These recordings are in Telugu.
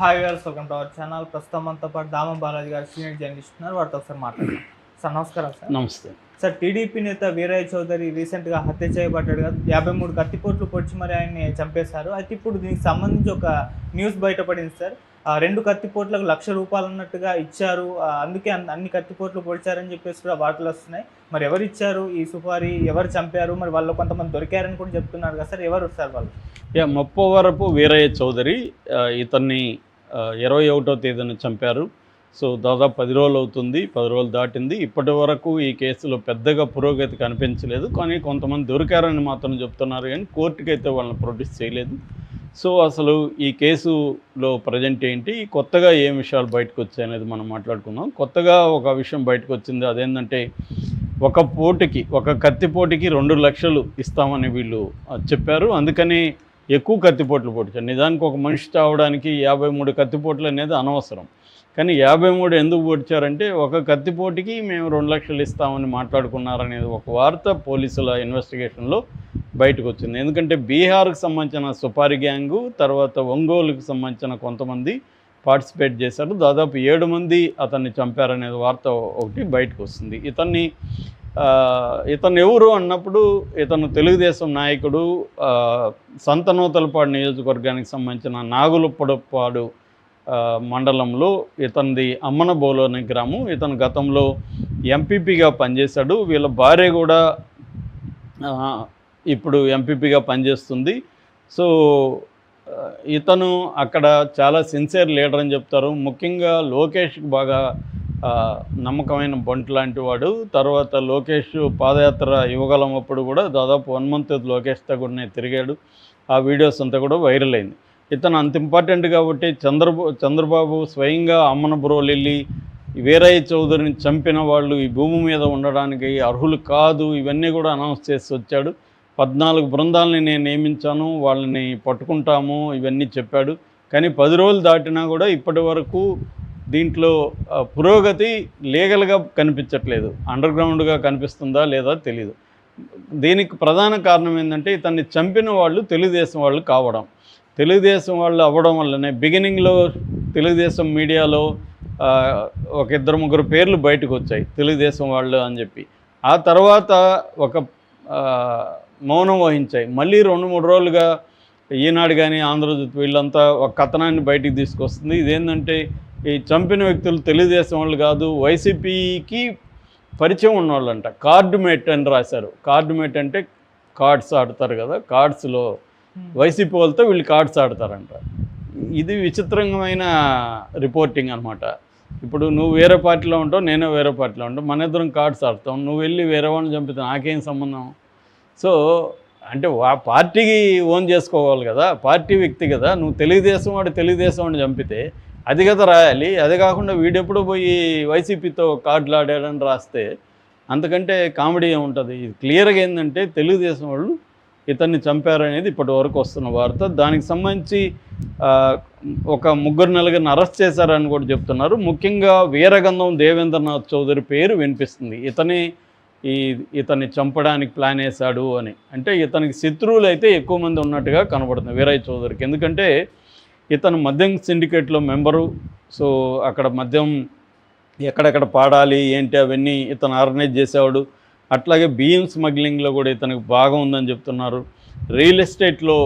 Hi viewers, welcome to our channel. ప్రస్తుతం మనతో పాటు దామం బాలాజీ గారు సీనియర్ జర్నలిస్ట్ ఉన్నారు. వారితో ఒకసారి మాట్లాడదాం. సార్ నమస్కారం. సార్ నమస్తే సార్, టీడీపీ నేత వీరయ్య చౌదరి రీసెంట్గా హత్య చేయబడ్డాడు కదా, 53 కత్తిపోట్లు పొడిచి మరి ఆయన్ని చంపేశారు. అయితే ఇప్పుడు దీనికి సంబంధించి ఒక న్యూస్ బయటపడింది సార్. 2 కత్తిపోట్లకు ₹1,00,000 అన్నట్టుగా ఇచ్చారు, అందుకే అన్ని కత్తిపోట్లు పొడిచారని చెప్పేసి కూడా వార్తలు వస్తున్నాయి. మరి ఎవరు ఇచ్చారు ఈ సుపారీ, ఎవరు చంపారు, మరి వాళ్ళు కొంతమంది దొరికారని కూడా చెప్తున్నారు కదా సార్, ఎవరు సార్ వాళ్ళు? మొప్పవరపు వీరయ్య చౌదరి ఇతన్ని 21వ తేదీన చంపారు. సో దాదాపు 10 రోజులు అవుతుంది, 10 రోజులు దాటింది. ఇప్పటి వరకు ఈ కేసులో పెద్దగా పురోగతి కనిపించలేదు. కానీ కొంతమంది దొరికారని మాత్రం చెప్తున్నారు, కానీ కోర్టుకైతే వాళ్ళని ప్రొడ్యూస్ చేయలేదు. సో అసలు ఈ కేసులో ప్రజెంట్ ఏంటి, కొత్తగా ఏం విషయాలు బయటకు వచ్చాయనేది మనం మాట్లాడుకుందాం. కొత్తగా ఒక విషయం బయటకు వచ్చింది, అదేంటంటే ఒక కత్తిపోటుకి 2 లక్షలు ఇస్తామని వీళ్ళు చెప్పారు. అందుకని ఎక్కువ కత్తిపోట్లు పొడిచారు. నిజానికి ఒక మనిషి చావడానికి 53 కత్తిపోట్లు అనేది అనవసరం. కానీ 53 ఎందుకు పొడిచారంటే, ఒక కత్తిపోటుకి మేము 2 లక్షలు ఇస్తామని మాట్లాడుకున్నారనేది ఒక వార్త పోలీసుల ఇన్వెస్టిగేషన్లో బయటకు వచ్చింది. ఎందుకంటే బీహార్కు సంబంధించిన సుపారీ గ్యాంగు, తర్వాత ఒంగోలుకు సంబంధించిన కొంతమంది పార్టిసిపేట్ చేశారు. దాదాపు 7 మంది అతన్ని చంపారనేది వార్త ఒకటి బయటకు వస్తుంది. ఇతను ఎవరు అన్నప్పుడు, ఇతను తెలుగుదేశం నాయకుడు, సంతనూతలపాడు నియోజకవర్గానికి సంబంధించిన నాగులుప్పడపాడు మండలంలో ఇతనిది అమ్మనబోలు అనే గ్రామం. ఇతను గతంలో ఎంపీపీగా పనిచేశాడు. వీళ్ళ భార్య కూడా ఇప్పుడు ఎంపీపీగా పనిచేస్తుంది. సో ఇతను అక్కడ చాలా సిన్సియర్ లీడర్ అని చెప్తారు. ముఖ్యంగా లోకేష్కి బాగా నమ్మకమైన బంటు లాంటి వాడు. తర్వాత లోకేష్ పాదయాత్ర యువగలమప్పుడు కూడా దాదాపు 1 మంత్ లోకేష్తో కూడా తిరిగాడు. ఆ వీడియోస్ అంతా కూడా వైరల్ అయింది. ఇతను అంత ఇంపార్టెంట్ కాబట్టి చంద్రబాబు స్వయంగా అమ్మన బ్రోలు వెళ్ళి వీరయ్య చౌదరిని చంపిన వాళ్ళు ఈ భూమి మీద ఉండడానికి అర్హులు కాదు, ఇవన్నీ కూడా అనౌన్స్ చేసి వచ్చాడు. 14 బృందాలని నేను నియమించాను, వాళ్ళని పట్టుకుంటాము, ఇవన్నీ చెప్పాడు. కానీ 10 రోజులు దాటినా కూడా ఇప్పటి వరకు దీంట్లో పురోగతి లీగల్గా కనిపించట్లేదు. అండర్ గ్రౌండ్గా కనిపిస్తుందా లేదా తెలీదు. దీనికి ప్రధాన కారణం ఏంటంటే, ఇతన్ని చంపిన వాళ్ళు తెలుగుదేశం వాళ్ళు కావడం. తెలుగుదేశం వాళ్ళు అవ్వడం వల్లనే బిగినింగ్లో తెలుగుదేశం మీడియాలో ఒక 2-3 పేర్లు బయటకు వచ్చాయి, తెలుగుదేశం వాళ్ళు అని చెప్పి. ఆ తర్వాత ఒక మౌనం వహించాయి. మళ్ళీ 2-3 రోజులుగా ఈనాడు కానీ ఆంధ్రజ్యోతి వీళ్ళంతా ఒక కథనాన్ని బయటికి తీసుకొస్తుంది. ఇదేంటంటే, ఈ చంపిన వ్యక్తులు తెలుగుదేశం వాళ్ళు కాదు, వైసీపీకి పరిచయం ఉన్నవాళ్ళంట. కార్డుమేట్ అని రాశారు. కార్డుమేట్ అంటే కార్డ్స్ ఆడతారు కదా, కార్డ్స్లో వైసీపీ వాళ్ళతో వీళ్ళు కార్డ్స్ ఆడతారంట. ఇది విచిత్రమైన రిపోర్టింగ్ అనమాట. ఇప్పుడు నువ్వు వేరే పార్టీలో ఉంటావు, నేను వేరే పార్టీలో ఉంటావు, మన ఇద్దరం కార్డ్స్ ఆడతాం, నువ్వు వెళ్ళి వేరే వాళ్ళని చంపితే నాకేం సంబంధం? సో అంటే పార్టీకి ఓన్ చేసుకోవాలి కదా, పార్టీ వ్యక్తి కదా. నువ్వు తెలుగుదేశం వాడిని చంపితే అది కదా రాయాలి. అది కాకుండా వీడెప్పుడు పోయి వైసీపీతో కార్డులు ఆడాడని రాస్తే అంతకంటే కామెడీ ఏముంటుంది? ఇది క్లియర్గా ఏంటంటే, తెలుగుదేశం వాళ్ళు ఇతన్ని చంపారనేది ఇప్పటి వరకు వస్తున్న వార్త. దానికి సంబంధించి ఒక 3-4 అరెస్ట్ చేశారని కూడా చెప్తున్నారు. ముఖ్యంగా వీరగంధం దేవేంద్రనాథ్ చౌదరి పేరు వినిపిస్తుంది. ఇతన్ని చంపడానికి ప్లాన్ వేశాడు అని. అంటే ఇతనికి శత్రువులు అయితే ఎక్కువ మంది ఉన్నట్టుగా కనబడుతుంది వీరయ్య చౌదరికి. ఎందుకంటే ఇతను మద్యం సిండికేట్లో మెంబరు. సో అక్కడ మద్యం ఎక్కడెక్కడ పాడాలి ఏంటి అవన్నీ ఇతను ఆర్గనైజ్ చేసేవాడు. అట్లాగే బియ్యం స్మగ్లింగ్లో కూడా ఇతనికి భాగం ఉందని చెప్తున్నారు. రియల్ ఎస్టేట్లో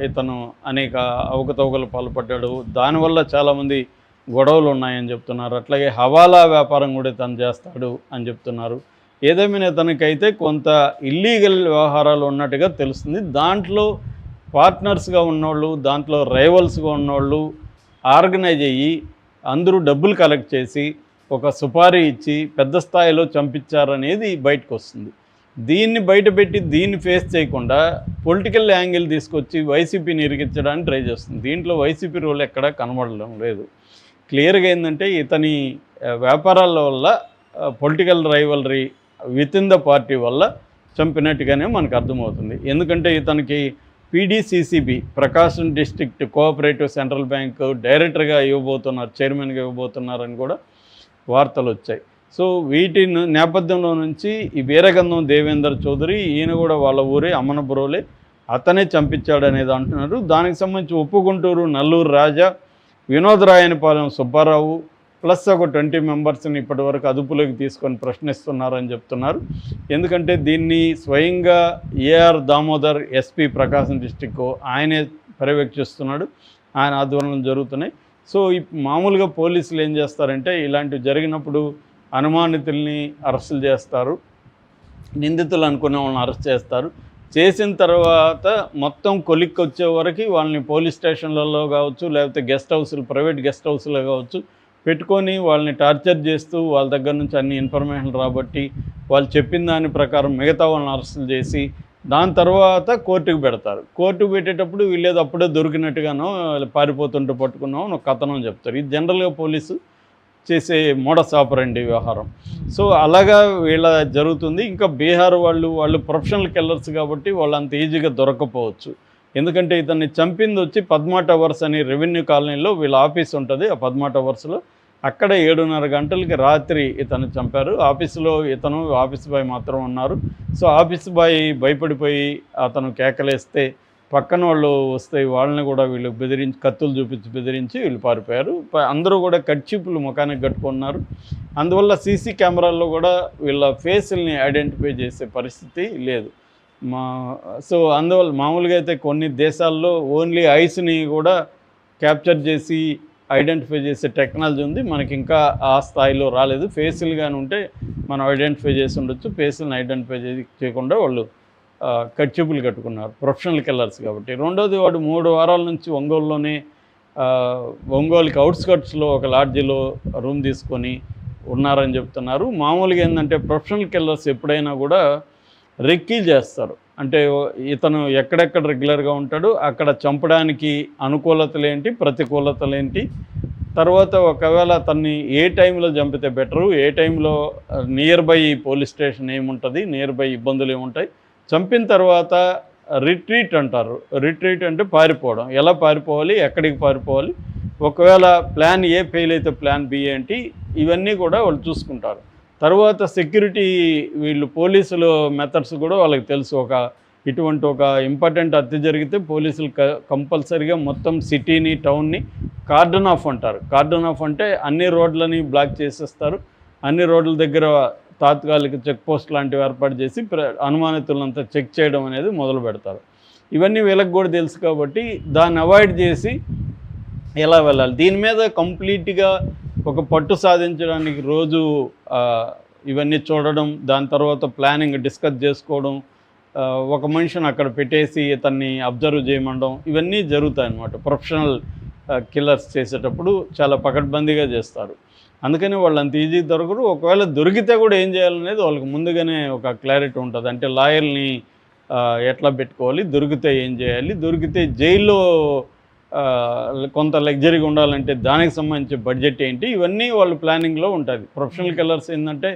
ఇతను అనేక అవకతవకలు పాల్పడ్డాడు. దానివల్ల చాలామంది గొడవలు ఉన్నాయని చెప్తున్నారు. అట్లాగే హవాలా వ్యాపారం కూడా ఇతను చేస్తాడు అని చెప్తున్నారు. ఏదేమైనా ఇతనికైతే కొంత ఇల్లీగల్ వ్యవహారాలు ఉన్నట్టుగా తెలుస్తుంది. దాంట్లో పార్ట్నర్స్గా ఉన్నోళ్ళు, దాంట్లో రైవల్స్గా ఉన్నోళ్ళు ఆర్గనైజ్ అయ్యి అందరూ డబ్బులు కలెక్ట్ చేసి ఒక సుపారీ ఇచ్చి పెద్ద స్థాయిలో చంపించారనేది బయటకు వస్తుంది. దీన్ని బయటపెట్టి దీన్ని ఫేస్ చేయకుండా పొలిటికల్ యాంగిల్ తీసుకొచ్చి వైసీపీని ఇరికించడానికి ట్రై చేస్తుంది. దీంట్లో వైసీపీ రోల్ ఎక్కడా కనబడడం లేదు. క్లియర్గా ఏంటంటే, ఇతని వ్యాపారాల వల్ల political rivalry with in the party వల్ల చంపినట్టుగానే మనకు అర్థమవుతుంది. ఎందుకంటే ఇతనికి పీడీసీసీబీ ప్రకాశం డిస్ట్రిక్ట్ కోఆపరేటివ్ సెంట్రల్ బ్యాంక్ డైరెక్టర్గా ఇవ్వబోతున్నారు, చైర్మన్గా ఇవ్వబోతున్నారని కూడా వార్తలు వచ్చాయి. సో వీటి నేపథ్యంలో నుంచి ఈ వీరగంధం దేవేందర్ చౌదరి, ఈయన కూడా వాళ్ళ ఊరే అమ్మనబురోలే, అతనే చంపించాడు అనేది అంటున్నారు. దానికి సంబంధించి ఉప్పుగుంటూరు నల్లూరు రాజా, వినోదరాయనిపాలెం సుబ్బారావు ప్లస్ ఒక 20 మెంబర్స్ని ఇప్పటివరకు అదుపులోకి తీసుకొని ప్రశ్నిస్తున్నారని చెప్తున్నారు. ఎందుకంటే దీన్ని స్వయంగా ఏఆర్ దామోదర్ ఎస్పీ ప్రకాశం డిస్టిక్ ఆయనే పర్యవేక్షిస్తున్నాడు, ఆయన ఆధ్వర్యంలో జరుగుతున్నాయి. సో మామూలుగా పోలీసులు ఏం చేస్తారంటే ఇలాంటివి జరిగినప్పుడు అనుమానితుల్ని అరెస్టులు చేస్తారు, నిందితులు అనుకునే వాళ్ళని అరెస్ట్ చేస్తారు. చేసిన తర్వాత మొత్తం కొలిక్కి వచ్చే వరకు వాళ్ళని పోలీస్ స్టేషన్లలో కావచ్చు, లేకపోతే గెస్ట్ హౌస్లు, ప్రైవేట్ గెస్ట్ హౌస్లో కావచ్చు పెట్టుకొని వాళ్ళని టార్చర్ చేస్తూ వాళ్ళ దగ్గర నుంచి అన్ని ఇన్ఫర్మేషన్ రాబట్టి వాళ్ళు చెప్పిన దాని ప్రకారం మిగతా వాళ్ళని అరెస్టులు చేసి దాని తర్వాత కోర్టుకు పెడతారు. కోర్టుకు పెట్టేటప్పుడు వీళ్ళేదో అప్పుడే దొరికినట్టుగానో పారిపోతుంటే పట్టుకున్నామో ఒక కథనం చెప్తారు. ఇది జనరల్గా పోలీసు చేసే మోడస్ ఆపరండి వ్యవహారం. సో అలాగా వీళ్ళ జరుగుతుంది. ఇంకా బీహార్ వాళ్ళు ప్రొఫెషనల్ కిల్లర్స్ కాబట్టి వాళ్ళు అంత ఈజీగా దొరకపోవచ్చు. ఎందుకంటే ఇతన్ని చంపింది వచ్చి పద్మా టవర్స్ అని రెవెన్యూ కాలనీలో వీళ్ళ ఆఫీస్ ఉంటుంది. ఆ పద్మా టవర్స్లో అక్కడ 7:30 గంటలకి రాత్రి ఇతను చంపారు. ఆఫీసులో ఇతను ఆఫీస్ బాయ్ మాత్రం ఉన్నారు. సో ఆఫీస్ బాయ్ భయపడిపోయి అతను కేకలేస్తే పక్కన వాళ్ళు వస్తే వాళ్ళని కూడా వీళ్ళు బెదిరించి కత్తులు చూపించి బెదిరించి వీళ్ళు పారిపోయారు. అందరూ కూడా కర్చీపులు ముఖానికి కట్టుకున్నారు. అందువల్ల సీసీ కెమెరాల్లో కూడా వీళ్ళ ఫేసుల్ని ఐడెంటిఫై చేసే పరిస్థితి లేదు. సో అందువల్ల మామూలుగా అయితే కొన్ని దేశాల్లో ఓన్లీ ఐస్ని కూడా క్యాప్చర్ చేసి ఐడెంటిఫై చేసే టెక్నాలజీ ఉంది. మనకి ఇంకా ఆ స్థాయిలో రాలేదు. ఫేసులు కానీ ఉంటే మనం ఐడెంటిఫై చేసి ఉండొచ్చు. ఫేసులను ఐడెంటిఫై చేయకుండా వాళ్ళు కర్చీపులు కట్టుకున్నారు, ప్రొఫెషనల్ కిల్లర్స్ కాబట్టి. రెండోది వాడు 3 వారాల నుంచి ఒంగోలుకి అవుట్స్కట్స్లో ఒక లాడ్జీలో రూమ్ తీసుకొని ఉన్నారని చెప్తున్నారు. మామూలుగా ఏంటంటే ప్రొఫెషనల్ కిల్లర్స్ ఎప్పుడైనా కూడా రెక్కీలు చేస్తారు. అంటే ఇతను ఎక్కడెక్కడ రెగ్యులర్గా ఉంటాడో అక్కడ చంపడానికి అనుకూలతలేంటి, ప్రతికూలతలేంటి, తర్వాత ఒకవేళ అతన్ని ఏ టైంలో చంపితే బెటరు, ఏ టైంలో నియర్ బై పోలీస్ స్టేషన్ ఏముంటుంది, నియర్ బై ఇబ్బందులు ఏముంటాయి, చంపిన తర్వాత రిట్రీట్ అంటారు. రిట్రీట్ అంటే పారిపోవడం. ఎలా పారిపోవాలి, ఎక్కడికి పారిపోవాలి, ఒకవేళ ప్లాన్ ఏ ఫెయిల్ అయితే ప్లాన్ బి ఏంటి, ఇవన్నీ కూడా వాళ్ళు చూసుకుంటారు. తర్వాత సెక్యూరిటీ వీళ్ళు పోలీసుల మెథడ్స్ కూడా వాళ్ళకి తెలుసు. ఇటువంటి ఒక ఇంపార్టెంట్ హత్య జరిగితే పోలీసులు కంపల్సరీగా మొత్తం సిటీని, టౌన్ని కార్డన్ ఆఫ్ అంటారు. కార్డన్ ఆఫ్ అంటే అన్ని రోడ్లని బ్లాక్ చేసేస్తారు. అన్ని రోడ్ల దగ్గర తాత్కాలిక చెక్ పోస్ట్ లాంటివి ఏర్పాటు చేసి అనుమానితులంతా చెక్ చేయడం అనేది మొదలు పెడతారు. ఇవన్నీ వీళ్ళకి కూడా తెలుసు కాబట్టి దాన్ని అవాయిడ్ చేసి ఎలా వెళ్ళాలి, దీని మీద కంప్లీట్గా ఒక పట్టు సాధించడానికి రోజు ఇవన్నీ చూడడం, దాని తర్వాత ప్లానింగ్ డిస్కస్ చేసుకోవడం, ఒక మనిషిని అక్కడ పెట్టేసి ఇతన్ని అబ్జర్వ్ చేయమండం, ఇవన్నీ జరుగుతాయి అన్నమాట. ప్రొఫెషనల్ కిల్లర్స్ చేసేటప్పుడు చాలా పకడ్బందీగా చేస్తారు. అందుకని వాళ్ళు అంత ఈజీ దొరకరు. ఒకవేళ దొరికితే కూడా ఏం చేయాలనేది వాళ్ళకి ముందుగానే ఒక క్లారిటీ ఉంటుంది. అంటే లాయర్ని ఎట్లా పెట్టుకోవాలి, దొరికితే ఏం చేయాలి, దొరికితే జైల్లో కొంత లగ్జరీగా ఉండాలంటే దానికి సంబంధించి బడ్జెట్ ఏంటి, ఇవన్నీ వాళ్ళు ప్లానింగ్లో ఉంటుంది. ప్రొఫెషనల్ కిల్లర్స్ ఏంటంటే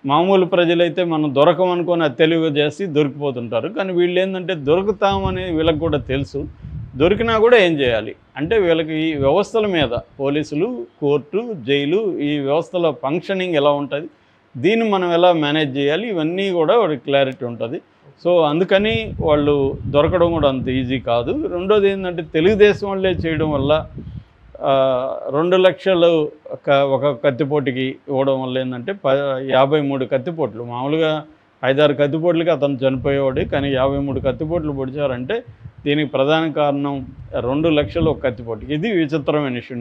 మామూలు ప్రజలైతే మనం దొరకమనుకొని అది తెలివిగా చేసి దొరికిపోతుంటారు. కానీ వీళ్ళు ఏంటంటే దొరుకుతామని వీళ్ళకి కూడా తెలుసు. దొరికినా కూడా ఏం చేయాలి అంటే వీళ్ళకి ఈ వ్యవస్థల మీద, పోలీసులు, కోర్టు, జైలు, ఈ వ్యవస్థల ఫంక్షనింగ్ ఎలా ఉంటుంది, దీన్ని మనం ఎలా మేనేజ్ చేయాలి, ఇవన్నీ కూడా వాడికి క్లారిటీ ఉంటుంది. సో అందుకని వాళ్ళు దొరకడం కూడా అంత ఈజీ కాదు. రెండోది ఏంటంటే తెలుగుదేశం వాళ్ళే చేయడం వల్ల 2 లక్షలు ఒక కత్తిపోటుకి ఇవ్వడం వల్ల ఏంటంటే 53 కత్తిపోట్లు. మామూలుగా 5-6 కత్తిపోట్లకి అతను చనిపోయేవాడు, కానీ 53 కత్తిపోట్లు పొడిచారంటే దీనికి ప్రధాన కారణం 2 లక్షలు ఒక కత్తిపోటుకి. ఇది విచిత్రమైన ఇష్యూ.